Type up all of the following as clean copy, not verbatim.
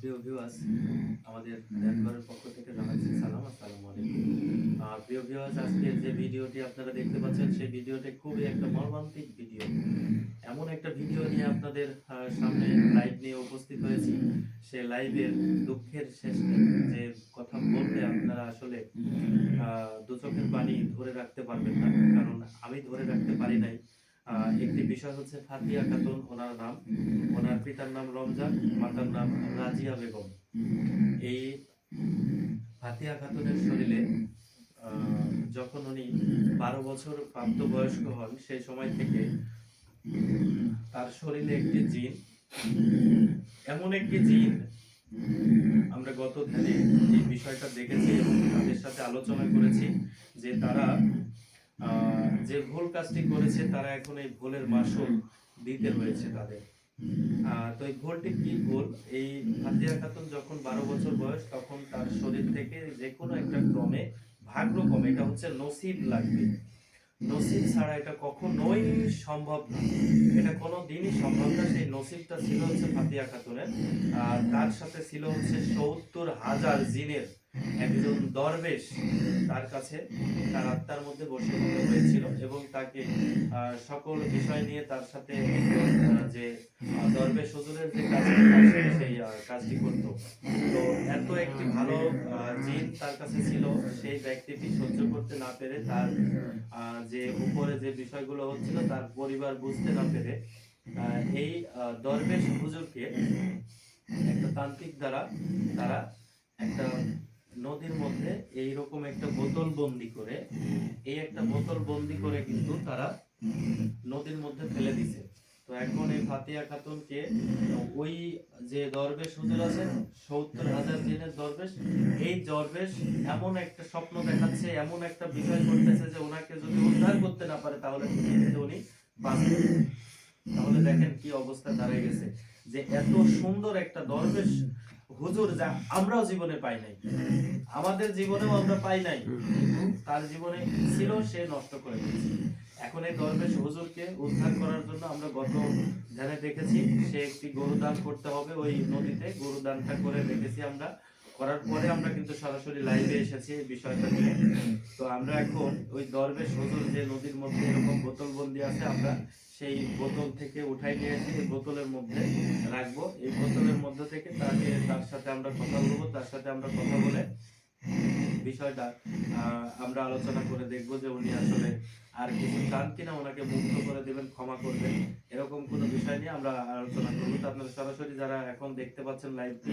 প্রিয় ভিউয়ার্স, আমাদের ধ্যানঘরের পক্ষ থেকে জানাচ্ছি সালাম, আসসালামু আলাইকুম। প্রিয় ভিউয়ার্স, আজকের যে ভিডিওটি আপনারা দেখতে পাচ্ছেন সেই ভিডিওটি খুবই একটা মর্মান্তিক ভিডিও। এমন একটা ভিডিও নিয়ে আপনাদের সামনে লাইভ নিয়ে উপস্থিত হয়েছি। সে লাইভের দুঃখের শেষ নেই। যে কথা বললে আপনারা আসলে দু চোখের পানি ধরে রাখতে পারবেন না, কারণ আমি ধরে রাখতে পারি নাই। একটি বিষয় হচ্ছে ফাতিয়া খাতুন ওনার নাম, ওনার পিতার নাম রমজান, মাতার নাম রাজিয়া বেগম। এই ফাতিয়া খাতুনের শরীরে যখন উনি 12 বছর প্রাপ্তবয়স্ক হন সেই সময় থেকে তার শরীরে একটি জিন, এমন একটি জিন, আমরা গত ধ্যানে এই বিষয়টা দেখেছি এবং তাদের সাথে আলোচনা করেছি যে তারা যে ভুল কাজটি করেছে তারা এখন এই ভুলের মাসুল দিতে হয়েছে তাদের। তো এই ভুলটি কি ভুল? এই ফাতিয়া খাতুন যখন 12 বছর বয়স তখন তার শরীর থেকে যে কোনো একটা ক্রমে ভাগ্যক্রমে, এটা হচ্ছে নসিব লাগবে, নসিব ছাড়া এটা কখনোই সম্ভব না, এটা কোনো দিনই সম্ভব না। সেই নসিবটা ছিল হচ্ছে ফাতিয়া খাতুনের। তার সাথে ছিল হচ্ছে 70,000 জিনের একজন দরবেশ তার কাছে তার আত্মার মধ্যে বসে হয়েছিল এবং তাকে সকল বিষয় নিয়ে তার সাথে যে দরবেশ হুজুরের যে কাজটি সেই কাজটি করতো। তো এত একটি ভালো জিন তার কাছে ছিল, সেই ব্যক্তিটি সহ্য করতে না পেরে তার যে উপরে যে বিষয়গুলো হচ্ছিল তার পরিবার বুঝতে না পেরে এই দরবেশ হুজুরকে একটা তান্ত্রিক দ্বারা তারা একটা নদীর মধ্যে এইরকম একটা বোতল বন্দি করে, এই একটা বোতল বন্দি করে কিন্তু তারা নদীর মধ্যে ফেলে দিছে। তো এখন এই ফাতিয়া খাতুনকে ওই যে দরবেশ হুজুর আছেন 70,000 জিনের দরবেশ, এই দরবেশ এমন একটা স্বপ্ন দেখাচ্ছে, এমন একটা বিষয় করতেছে যে ওনাকে যদি উদ্ধার করতে না পারে তাহলে উনি বাঁচবেন। তাহলে দেখেন কি অবস্থা দাঁড়িয়ে গেছে, যে এত সুন্দর একটা দরবেশ হুজুর যা আমরাও জীবনে পাই নাই, আমাদের জীবনেও আমরা পাই নাই, কিন্তু তার জীবনে ছিল, সে নষ্ট করে দিয়েছে। এখন এই দরবেশ হুজুরকে উদ্ধার করার জন্য আমরা গত ধ্যানে দেখেছি সে একটি গরু দান করতে হবে, ওই নদীতে গরু দানটা করে দেখেছি আমরা, করার পরে আমরা কিন্তু সরাসরি লাইভে এসেছি এই বিষয়টা নিয়ে। তো আমরা এখন ওই দরবেশ হুজুর যে নদীর মধ্যে এরকম বোতল বন্দি আছে, আমরা সেই বোতল থেকে উঠাই নিয়ে এসে এই বোতলের মধ্যে রাখবো। এই বোতলের মধ্যে থেকে তার সাথে আমরা কথা বলবো, তার সাথে আমরা কথা বলে বিষয়টা আমরা আলোচনা করে দেখব যে উনি আসলে আর কিছু চান কিনা, ওনাকে মুক্ত করে দেবেন, ক্ষমা করবেন, এরকম কোনো বিষয় নিয়ে আমরা আলোচনা করবো। তো আপনারা সরাসরি যারা এখন দেখতে পাচ্ছেন লাইভটি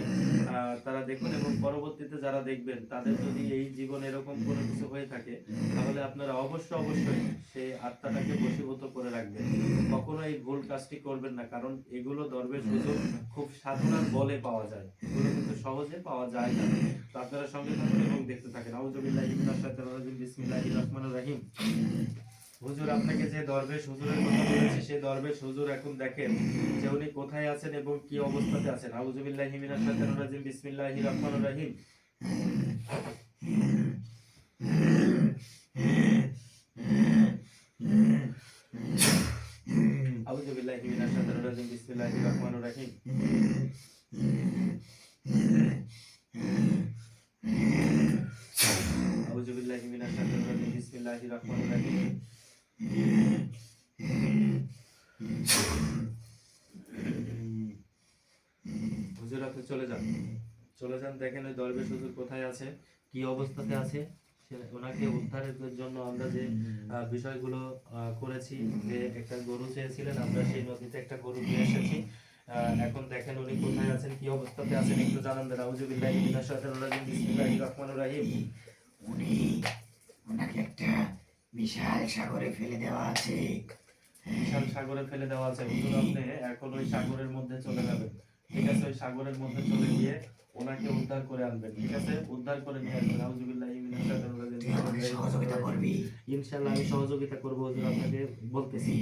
তারা দেখুন, এবং পরবর্তীতে যারা দেখবেন তাদের যদি এই জীবনে এরকম কোনো কিছু হয়ে থাকে তাহলে আপনারা অবশ্যই সেই আত্মাটাকে বশীভূত করে রাখবেন, কখনো এই ভুল কাজটি করবেন না, কারণ এগুলো দরবেশ হুজুর খুব সাধনার বলে পাওয়া যায়, এগুলো কিন্তু সহজে পাওয়া যায় না। তো আপনারা সঙ্গে থাকুন এবং দেখতে থাকেন। আউযুবিল্লাহি মিনাশ শাইতানির রাজিম, বিসমিল্লাহির রহমানির রহিম। হুজুর আপনাকে যে দরবেশ হুজুরের কথা বলেছি সেই দরবেশ হুজুর এখন দেখেন যে উনি কোথায় আছেন এবং কি অবস্থাতে আছেন। আউযুবিল্লাহি মিনাশ শাইতানির রাজিম, বিসমিল্লাহির রহমানির রহিম। আউযুবিল্লাহি মিনাশ শাইতানির রাজিম, বিসমিল্লাহির রহমানির রহিম। আউযুবিল্লাহি মিনাশ শাইতানির রাজিম, বিসমিল্লাহির রহমানির রহিম। হুজুর আপনি চলে যান, দেখেন ওই দরবেশ হুজুর কোথায় আছে, কি অবস্থাতে আছে। ওনাকে উদ্ধারের জন্য আমরা যে বিষয়গুলো করেছি, যে একটা গরু চেয়েছিলেন, আমরা সেই নদীতে একটা গরু নিয়ে এসেছি। এখন দেখেন উনি কোথায় আছেন, কি অবস্থাতে আছেন, একটু জানান দেন। আউযুবিল্লাহি মিনাশ শাইতানির রাজিম, বিসমিল্লাহির রহমানির রহিম। ওনাকে একটা বিশাল সাগরে ফেলে দেওয়া আছে। বিশাল সাগরে ফেলে দেওয়া আছে। হুজুর আপনি এখন ওই সাগরের মধ্যে চলে যাবেন, ঠিক আছে? ওই সাগরের মধ্যে চলে গিয়ে ওনাকে উদ্ধার করে আনবেন, ঠিক আছে? উদ্ধার করে নিয়ে আসবেন। আউযুবিল্লাহি মিনাশ শাইতানির রাজিম। সহযোগিতা করবি? ইনশাআল্লাহ আমি সহযোগিতা করব হুজুর, আপনাকে বলতেছি।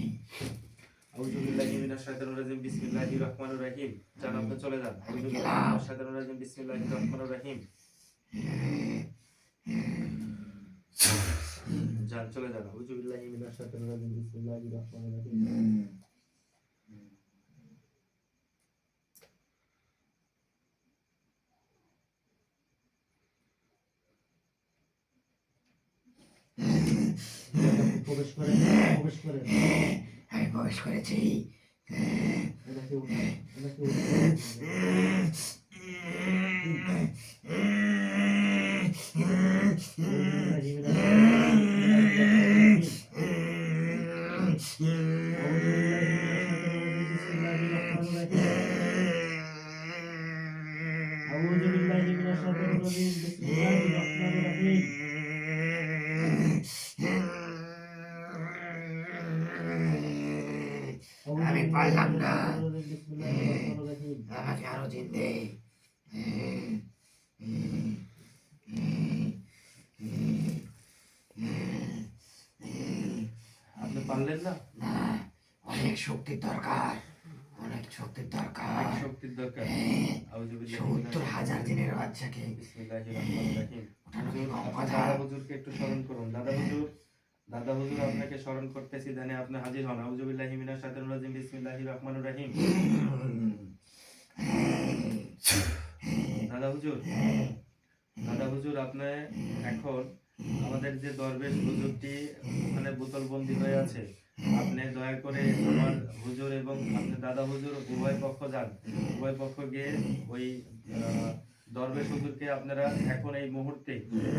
আউযুবিল্লাহি মিনাশ শাইতানির রাজিম, বিসমিল্লাহির রহমানির রহিম। যান আপনি চলে যান। আউযুবিল্লাহি মিনাশ শাইতানির রাজিম, বিসমিল্লাহির রহমানির রহিম। যান চলে যান। আউযুবিল্লাহি মিনাশ শাইতানির রাজিম, বিসমিল্লাহির রহমানির রহিম। প্রবেশ করেন, প্রবেশ করেন। আমি প্রবেশ করেছি। ওনাকে উঠান, ওনাকে উঠান। أعوذ بالله من الشيطان الرجيم بسم الله الرحمن الرحيم আমি পারলাম না, بسم الله الرحمن الرحيم আমাকে আরো দিন দে। আপনি পারলেন না? না, অনেক শক্তির দরকার, অনেক শক্তির দরকার। অনেক শক্তির দরকার। আউযু বিল্লাহি ৭০,০০০ দিনের বাচ্চাকে বিসমিল্লাহির রহমানির রহিম। ওঠানো কি হুজুর, কম আপনার কথা? দাদা হুজুরকে একটু স্মরণ করুন। দাদা হুজুর, দাদা হুজুর আপনাকে স্মরণ করতেছি, ধ্যানে আপনি হাজির হন। আউযু বিল্লাহি মিনাশ শাইতানির রাজিম বিসমিল্লাহির রহমানির রহিম। দাদা হুজুর, দাদা হুজুর আপনি এখন আমাদের যে দরবেশ হুজুরটি ওখানে বোতলবন্দি হয়ে আছে, আপনি দয়া করে আমার হুজুর এবং আপনি দাদা হুজুর উভয় পক্ষ যান, উভয় পক্ষ গিয়ে ওই দরবেশ হুজুরকে আপনারা এখন এই মুহূর্তে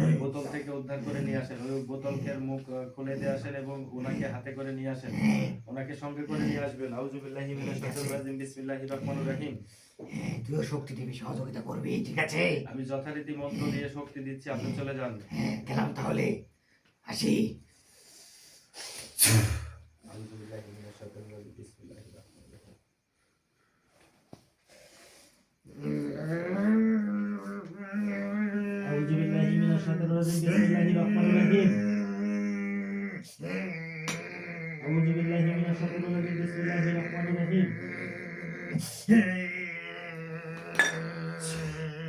ওই বোতল থেকে উদ্ধার করে নিয়ে আসেন, ওই বোতলকের মুখ খুলে দিয়ে আসেন এবং ওনাকে হাতে করে নিয়ে আসেন, ওনাকে সঙ্গে করে নিয়ে আসবেন। আউযু বিল্লাহি মিনাশ শাইতানির রাজিম বিসমিল্লাহির রহমানির রহিম। তুইও শক্তি দিবি, সহযোগিতা করবি, ঠিক আছে? আমি যথারীতি মন্ত্র দিয়ে শক্তি দিচ্ছি, আপনি চলে যান। গেলাম তাহলে, আসি। আউযু বিল্লাহি মিনাশ শাইতানির রাজিম বিসমিল্লাহির রহমানির রহিম। আউযু বিল্লাহি মিনাশ শাইতানির রাজিম বিসমিল্লাহির রহমানির রহিম। আউযু বিল্লাহি মিনাশ শাইতানির রাজিম বিসমিল্লাহির রহমানির রহিম।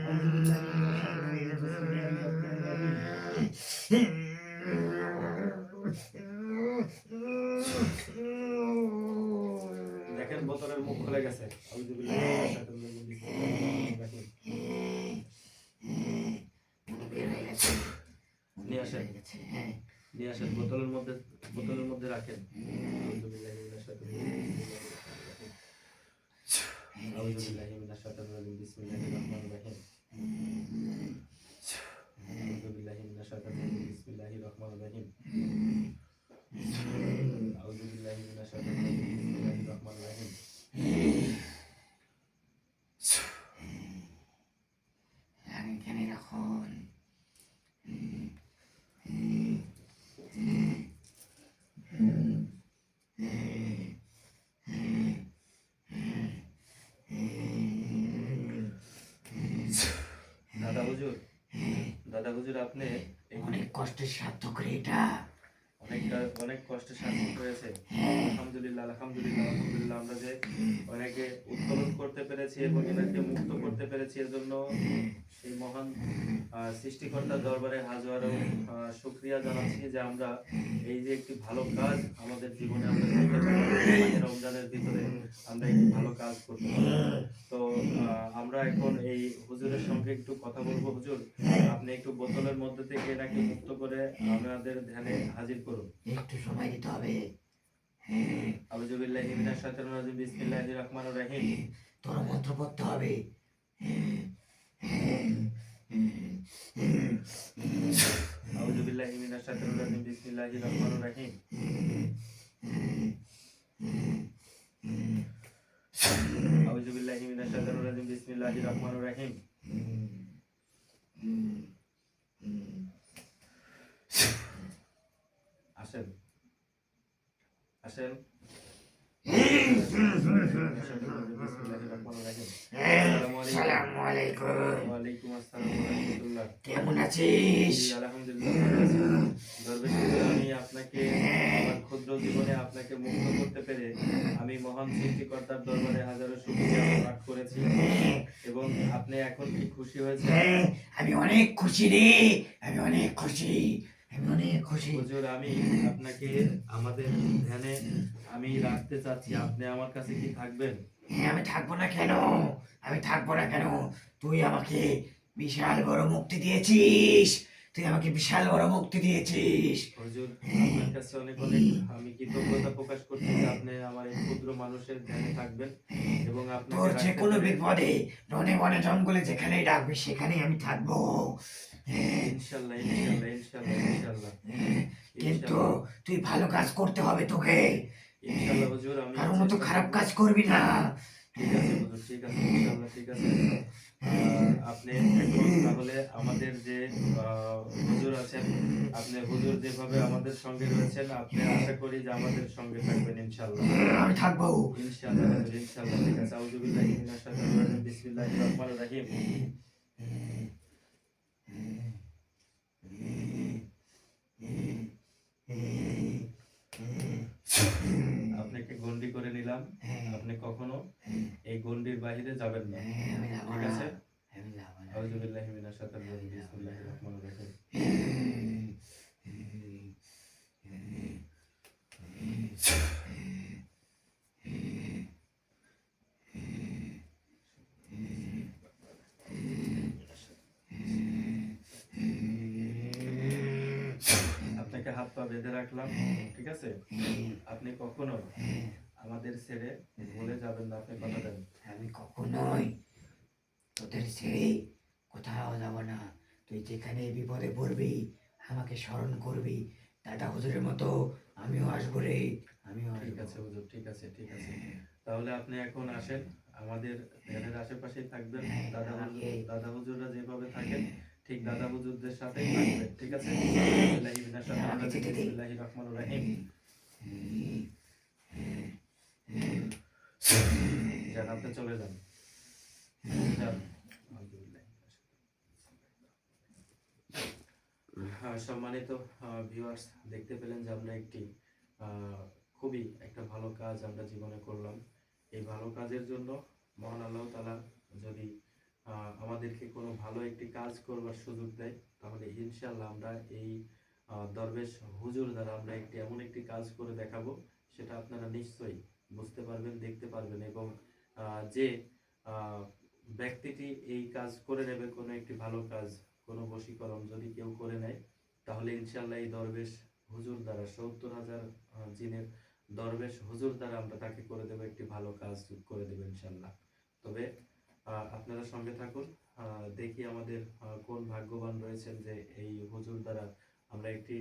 আউযু বিল্লাহি মিনাশ শাইতানির রাজিম বিসমিল্লাহির রহমানির রহিম। দেখেন বোতলের মুখ খুলে গেছে। আউযু বিল্লাহি মিনাশ শাইতানির রাজিম বিসমিল্লাহির রহমানির রহিম। বের হয়ে গেছে, নিয়ে আসেন, হ্যাঁ। নিয়ে আসেন, বোতলের মধ্যে রাখেন। আউযু বিল্লাহি মিনাশ শাইতানির রাজিম। আউযু বিল্লাহি মিনাশ শাইতানির রাজিম বিসমিল্লাহির রহমানির রহিম। আউযু বিল্লাহি মিনাশ শাইতানির রাজিম বিসমিল্লাহির রহমানির রহিম। আউযু বিল্লাহি মিনাশ শাইতানির রাজিম বিসমিল্লাহির রহমানির রহিম। আমি এখানে রাখুন। দাদা হুজুর, দাদা হুজুর আপনি অনেক কষ্টের সার্থক রে এটা। অনেক কষ্টে সার্থক হয়েছে। আলহামদুলিল্লাহ, আলহামদুলিল্লাহ, আলহামদুলিল্লাহ। আমরা যে অনেকে উত্তোলন করতে পেরেছি এবং এনাকে মুক্ত করতে পেরেছি, এর জন্য সেই মহান সৃষ্টিকর্তার দরবারে হাজারো শুকরিয়া জানাচ্ছি যে আমরা এই যে একটি ভালো কাজ আমাদের জীবনে আমরা করতে পারলাম, রমজানের ভিতরে আমরা একটি ভালো কাজ করতে পারলাম। তো আমরা এখন এই হুজুরের সঙ্গে একটু কথা বলবো। হুজুর, আপনি একটু বোতলের মধ্যে থেকে এনাকে মুক্ত করে আমাদের ধ্যানে হাজির করুন। একটু সময় দিতে হবে। আউযু বিল্লাহি মিনাশ শাইতানির রাজিম বিসমিল্লাহির রহমানির রহিম। তোর মন্ত্র পড়তে হবে। আউযু বিল্লাহি মিনাশ শাইতানির রাজিম বিসমিল্লাহির রহমানির রহিম। আউযু বিল্লাহি মিনাশ শাইতানির রাজিম বিসমিল্লাহির রহমানির রহিম। আসেন, আসেন। বিসমিল্লাহির রহমানির রহিম। আসসালামু আলাইকুম। ওয়ালাইকুম আসসালাম ওয়া রাহমাতুল্লাহ। কেমন আছিস? জি, আলহামদুলিল্লাহ ভালো আছি। দরবেশ হুজুর, আমি আপনাকে আমার ক্ষুদ্র জীবনে আপনাকে মুক্ত করতে পেরে আমি মহান সৃষ্টিকর্তার দরবারে হাজারো শুকরিয়া পাঠ করেছি এবং আপনি এখন কি খুশি হয়েছেন? আমি অনেক খুশি রে, আমি অনেক খুশি, আমি অনেক খুশি। হুজুর, আমি আপনাকে আমাদের ধ্যানে আমি রাখতে চাচ্ছি, আপনি আমার কাছে কি থাকবেন? আমি থাকবো না কেন? আমি থাকবো না কেন? তুই আমাকে বিশাল বড় মুক্তি দিয়েছিস, তুই আমাকে বিশাল বড় মুক্তি দিয়েছিস। হুজুর, আপনার কাছে অনেক অনেক আমি কৃতজ্ঞতা প্রকাশ করছি যে আপনি আমার এই ক্ষুদ্র মানুষের ধ্যানে থাকবেন এবং আপনাকে তোর যে রাখতে কোনো পেরে বিপদে বনে বনে জঙ্গলে যেখানেই ডাকবি সেখানেই আমি থাকবো। ইনশাল্লাহ ইনশাল্লাহ ইনশাল্লাহ ইনশাল্লাহ কিন্তু ইনশাল্লাহ তুই ভালো কাজ করতে হবে তোকে। ইনশাল্লাহ হুজুর, আমি কারোর মতো চেষ্টা খারাপ করব। কাজ করবি না। ঠিক আছে হুজুর, ঠিক আছে, ইনশাল্লাহ ঠিক আছে। আপনি এখন তাহলে আমাদের যে হুজুর আছেন, আপনি হুজুর যেভাবে আমাদের সঙ্গে রয়েছেন, আপনি আশা করি যে আমাদের সঙ্গে থাকবেন ইনশাল্লাহ। আমি থাকবো। ইনশাআল্লাহ হুজুর, ইনশাআল্লাহ ঠিক আছে। আউযু বিল্লাহি মিনাশ শাইতানির রাজিম। বিসমিল্লাহির রহমানির রহিম। আপনাকে গন্ডি করে নিলাম। আপনি কখনো এই গন্ডির বাহিরে যাবেন না। আমি যাবো ঠিক না। আছে? আমি যাবো না। আউযু বিল্লাহি মিনাশ শাইতানির রাজিম। বিসমিল্লাহির রহমানির রহিম। আপনাকে হাত পা বেঁধে রাখলাম। ঠিক আছে? আপনি কখনো আমাদের ছেড়ে ভুলে যাবেন না। আপনি কথা দেন। আমি কখনোই তোদের ছেড়ে কোথাও যাব না। তুই যেখানে বিপদে পড়বি আমাকে স্মরণ করবি। দাদা হুজুরের মতো আমিও আসবো রে। আমিও ঠিক আসবো। আছে হুজুর, ঠিক আছে, ঠিক আছে। তাহলে আপনি এখন আসেন। আমাদের ধ্যানের আশেপাশেই থাকবেন। দাদা হুজুররা যেভাবে থাকেন, ঠিক দাদা হুজুরদের সাথেই থাকবেন। ঠিক আছে? আউযু বিল্লাহি মিনাশ শাইতানির আমাকে রাজিম। যেতে দে। বিসমিল্লাহির রহমানির রহিম। যান, আপনি চলে যান। যান। আউযু বিল্লাহি মিনাশ সম্মানিত ভিউয়ার্স, দেখতে পেলেন যে আমরা একটি খুবই একটা ভালো কাজ আমরা জীবনে করলাম। এই ভালো কাজের জন্য মহান আল্লাহ তাআলা যদি আমাদেরকে কোনো ভালো একটি কাজ করবার সুযোগ দেয়, তাহলে ইনশাআল্লাহ আমরা এই দরবেশ হুজুর দ্বারা আমরা এমন একটি কাজ করে দেখাবো, সেটা আপনারা নিশ্চয়ই বুঝতে পারবেন, দেখতে পারবেন এবং যে আহ, ব্যক্তিটি এই কাজ করে নেবে, কোনো একটি ভালো কাজ, কোনো বশীকরণ যদি কেউ করে নেয়, তাহলে ইনশাআল্লাহ এই দরবেশ হুজুর দ্বারা ৭০,০০০ জিনের দরবেশ হুজুর দ্বারা আমরা তাকে করে দেবো, একটি ভালো কাজ করে দেবো ইনশাআল্লাহ। তবে আপনারা সঙ্গে থাকুন। দেখি আমাদের কোন ভাগ্যবান রয়েছেন যে এই হুজুর দ্বারা আমরা একটি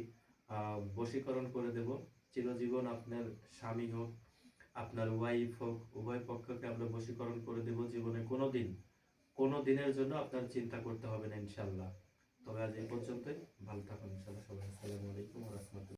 বশীকরণ করে দেব। চিরজীবন আপনার স্বামী হোক, আপনার ওয়াইফ হোক, উভয় পক্ষকে আমরা বশীকরণ করে দেব। জীবনে কোনো দিনের জন্য আপনার চিন্তা করতে হবে না ইনশাআল্লাহ। তবে আজ এই পর্যন্তই। ভালো থাকুন ইনশাআল্লাহ সবাই। আসসালামু আলাইকুম ওয়া রাহমাতুল্লাহ।